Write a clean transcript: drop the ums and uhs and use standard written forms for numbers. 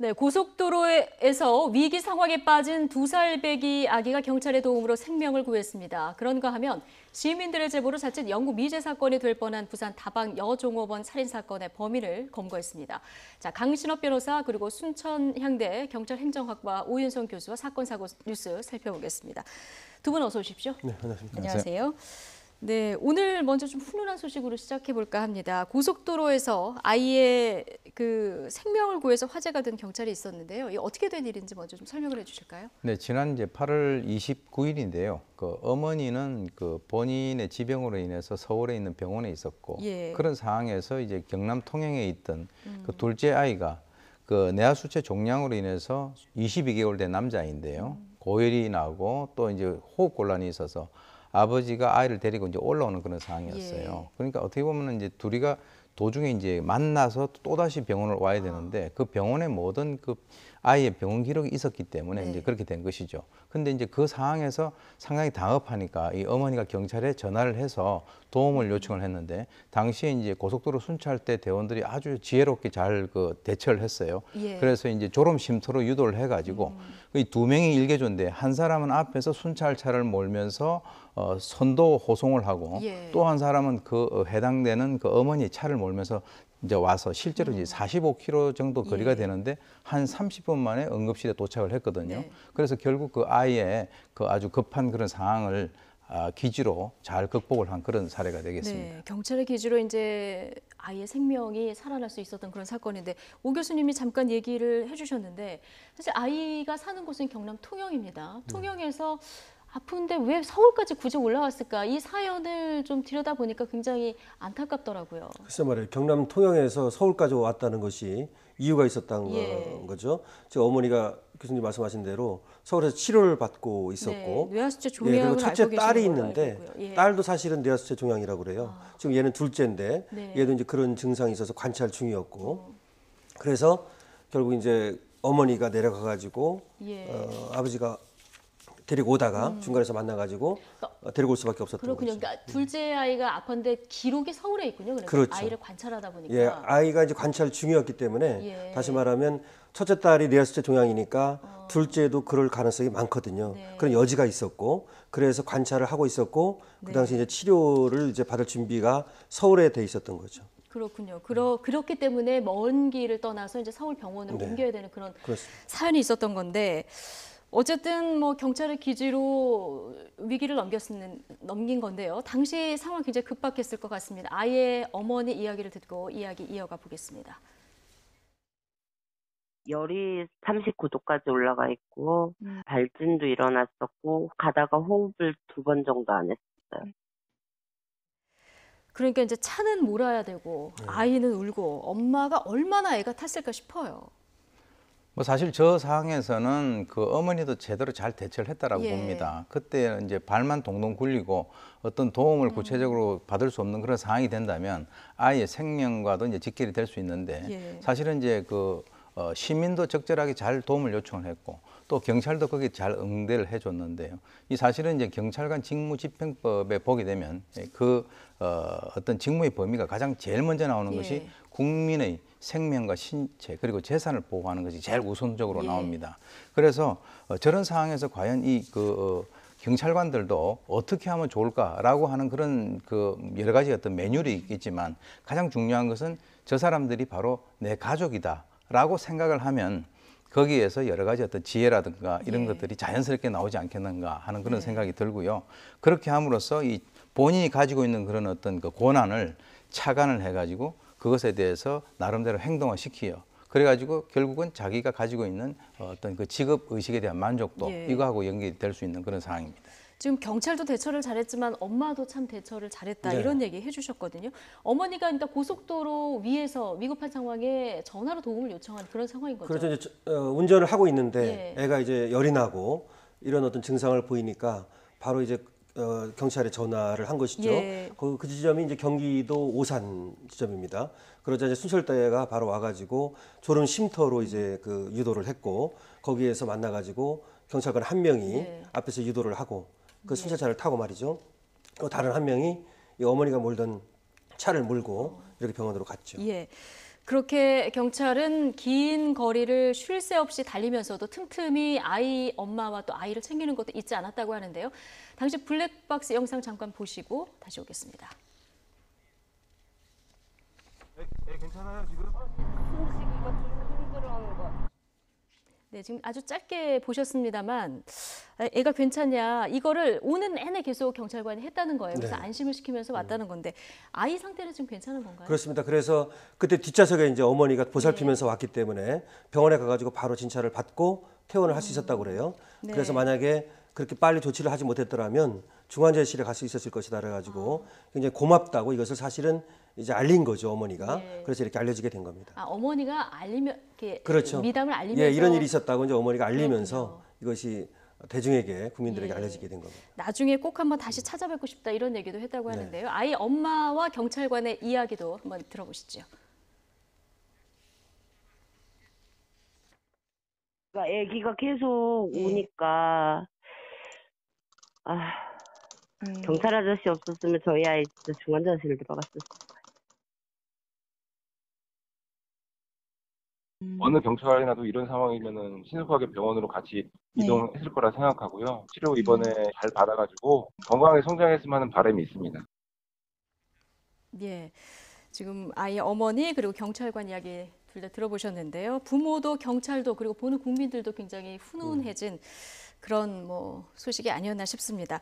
네, 고속도로에서 위기 상황에 빠진 2살배기 아기가 경찰의 도움으로 생명을 구했습니다. 그런가 하면 시민들의 제보로 자칫 영구 미제 사건이 될 뻔한 부산 다방 여종업원 살인 사건의 범인을 검거했습니다. 자, 강신업 변호사 그리고 순천향대 경찰행정학과 오윤성 교수와 사건 사고 뉴스 살펴보겠습니다. 두 분 어서 오십시오. 네, 안녕하십니까. 안녕하세요. 네, 오늘 먼저 좀 훈훈한 소식으로 시작해 볼까 합니다. 고속도로에서 아이의 그 생명을 구해서 화제가 된 경찰이 있었는데요. 이게 어떻게 된 일인지 먼저 좀 설명을 해주실까요? 네, 지난 이제 8월 29일인데요. 그 어머니는 그 본인의 지병으로 인해서 서울에 있는 병원에 있었고, 예. 그런 상황에서 이제 경남 통영에 있던 그 둘째 아이가 그 뇌하수체 종양으로 인해서 22개월 된 남자인데요. 고열이 나고 또 이제 호흡 곤란이 있어서 아버지가 아이를 데리고 이제 올라오는 그런 상황이었어요. 예. 그러니까 어떻게 보면 이제 둘이가 도중에 이제 만나서 또다시 병원을 와야 되는데 그 병원에 모든 그 아이의 병원 기록이 있었기 때문에 네. 이제 그렇게 된 것이죠. 근데 이제 그 상황에서 상당히 당혹하니까 이 어머니가 경찰에 전화를 해서 도움을 요청을 했는데 당시에 이제 고속도로 순찰 때 대원들이 아주 지혜롭게 잘 그 대처를 했어요. 예. 그래서 이제 졸음 쉼터로 유도를 해가지고 이 두 명이 일개조인데 한 사람은 앞에서 순찰차를 몰면서 선도 호송을 하고 예. 또 한 사람은 그 해당되는 그 어머니 차를 몰면서 이제 와서 실제로 이제 45km 정도 거리가 예. 되는데 한 30분 만에 응급실에 도착을 했거든요. 네. 그래서 결국 그 아이의 그 아주 급한 그런 상황을 기지로 잘 극복을 한 그런 사례가 되겠습니다. 네, 경찰의 기지로 이제 아이의 생명이 살아날 수 있었던 그런 사건인데 오 교수님이 잠깐 얘기를 해주셨는데 사실 아이가 사는 곳은 경남 통영입니다. 통영에서 아픈데 왜 서울까지 굳이 올라왔을까? 이 사연을 좀 들여다보니까 굉장히 안타깝더라고요. 글쎄 말이에요. 경남 통영에서 서울까지 왔다는 것이 이유가 있었다는 예. 거죠. 지금 어머니가 교수님 말씀하신 대로 서울에서 치료를 받고 있었고, 네, 뇌하수체 그리고 종양을 첫째 알고 딸이 계시는 걸로 알고 있는데 있고요. 예. 딸도 사실은 뇌하수체 종양이라고 그래요. 지금 얘는 둘째인데 네. 얘도 이제 그런 증상이 있어서 관찰 중이었고, 그래서 결국 이제 어머니가 내려가 가지고 예. 아버지가 데리고 오다가 중간에서 만나가지고 데리고 올 수밖에 없었던 그렇군요. 거죠. 그러니까 둘째 아이가 아픈데 기록이 서울에 있군요. 그러니까 그렇죠. 아이를 관찰하다 보니까. 예, 아이가 이제 관찰 중이었기 때문에 예. 다시 말하면 첫째 딸이 뇌하수체 종양이니까 둘째도 그럴 가능성이 많거든요. 네. 그런 여지가 있었고 그래서 관찰을 하고 있었고 그 당시 이제 치료를 이제 받을 준비가 서울에 돼 있었던 거죠. 그렇군요. 그렇기 때문에 먼 길을 떠나서 이제 서울 병원으로 네. 옮겨야 되는 그런 그렇습니다. 사연이 있었던 건데 어쨌든 뭐 경찰의 기지로 위기를 넘긴 건데요. 당시 상황 굉장히 급박했을 것 같습니다. 아이의 어머니 이야기를 듣고 이야기 이어가 보겠습니다. 열이 39도까지 올라가 있고 발진도 일어났었고 가다가 호흡을 2번 정도 안 했어요. 그러니까 이제 차는 몰아야 되고 아이는 울고 엄마가 얼마나 애가 탔을까 싶어요. 뭐 사실 저 상황에서는 그 어머니도 제대로 잘 대처를 했다라고 예. 봅니다. 그때 이제 발만 동동 굴리고 어떤 도움을 구체적으로 받을 수 없는 그런 상황이 된다면 아이의 생명과도 이제 직결이 될 수 있는데 예. 사실은 이제 그 시민도 적절하게 잘 도움을 요청을 했고 또 경찰도 거기에 잘 응대를 해줬는데요. 이 사실은 이제 경찰관 직무집행법에 보게 되면 그 어떤 직무의 범위가 가장 제일 먼저 나오는 예. 것이 국민의 생명과 신체 그리고 재산을 보호하는 것이 제일 우선적으로 예. 나옵니다. 그래서 저런 상황에서 과연 이 경찰관들도 어떻게 하면 좋을까라고 하는 그런 그 여러 가지 어떤 매뉴얼이 있겠지만 가장 중요한 것은 저 사람들이 바로 내 가족이다라고 생각을 하면 거기에서 여러 가지 어떤 지혜라든가 이런 예. 것들이 자연스럽게 나오지 않겠는가 하는 그런 네. 생각이 들고요. 그렇게 함으로써 이 본인이 가지고 있는 그런 어떤 그 권한을 차관을 해가지고 그것에 대해서 나름대로 행동화시키요. 그래가지고 결국은 자기가 가지고 있는 어떤 그 직업 의식에 대한 만족도 예. 이거하고 연결될 수 있는 그런 상황입니다. 지금 경찰도 대처를 잘했지만 엄마도 참 대처를 잘했다 네. 이런 얘기 해주셨거든요. 어머니가 그러니까 고속도로 위에서 위급한 상황에 전화로 도움을 요청한 그런 상황인 거죠. 그렇죠. 이제 운전을 하고 있는데 예. 애가 이제 열이 나고 이런 어떤 증상을 보이니까 바로 이제 경찰에 전화를 한 것이죠. 예. 그 지점이 이제 경기도 오산 지점입니다. 그러자 이제 순찰대가 바로 와가지고 졸음 쉼터로 이제 그 유도를 했고 거기에서 만나가지고 경찰관 한 명이 예. 앞에서 유도를 하고 그 순찰차를 타고 말이죠. 다른 한 명이 이 어머니가 몰던 차를 몰고 이렇게 병원으로 갔죠. 예. 그렇게 경찰은 긴 거리를 쉴 새 없이 달리면서도 틈틈이 아이 엄마와 또 아이를 챙기는 것도 잊지 않았다고 하는데요. 당시 블랙박스 영상 잠깐 보시고 다시 오겠습니다. 괜찮아요 지금? 숨쉬기가 좀 힘들어하는 것 같아요. 네, 지금 아주 짧게 보셨습니다만 애가 괜찮냐 이거를 오는 내내 계속 경찰관이 했다는 거예요. 그래서 네. 안심을 시키면서 왔다는 건데 아이 상태는 지금 괜찮은 건가요? 그렇습니다. 그래서 그때 뒷좌석에 이제 어머니가 보살피면서 왔기 때문에 병원에 가가지고 바로 진찰을 받고 퇴원을 할 수 있었다고 그래요. 네. 그래서 만약에 그렇게 빨리 조치를 하지 못했더라면 중환자실에 갈 수 있었을 것이다 그래가지고 굉장히 고맙다고 이것을 사실은 이제 알린 거죠 어머니가. 네. 그래서 이렇게 알려지게 된 겁니다. 어머니가 알리면 이렇게 그렇죠. 미담을 알리면서 예, 이런 일이 있었다고 이제 어머니가 알리면서 그렇군요. 이것이 대중에게 국민들에게 예. 알려지게 된 겁니다. 나중에 꼭 한번 다시 찾아뵙고 싶다 이런 얘기도 했다고 하는데요. 아이 엄마와 경찰관의 이야기도 한번 들어보시죠. 그러니까 아기가 계속 예. 우니까 경찰 아저씨 없었으면 저희 아이 진짜 중환자실 들어갔을 거예요. 어느 경찰이라도 이런 상황이면은 신속하게 병원으로 같이 이동했을 거라 생각하고요. 치료 이번에 잘 받아가지고 건강하게 성장했으면 하는 바람이 있습니다. 예, 지금 아이 어머니 그리고 경찰관 이야기 둘 다 들어보셨는데요. 부모도 경찰도 그리고 보는 국민들도 굉장히 훈훈해진 그런 뭐 소식이 아니었나 싶습니다.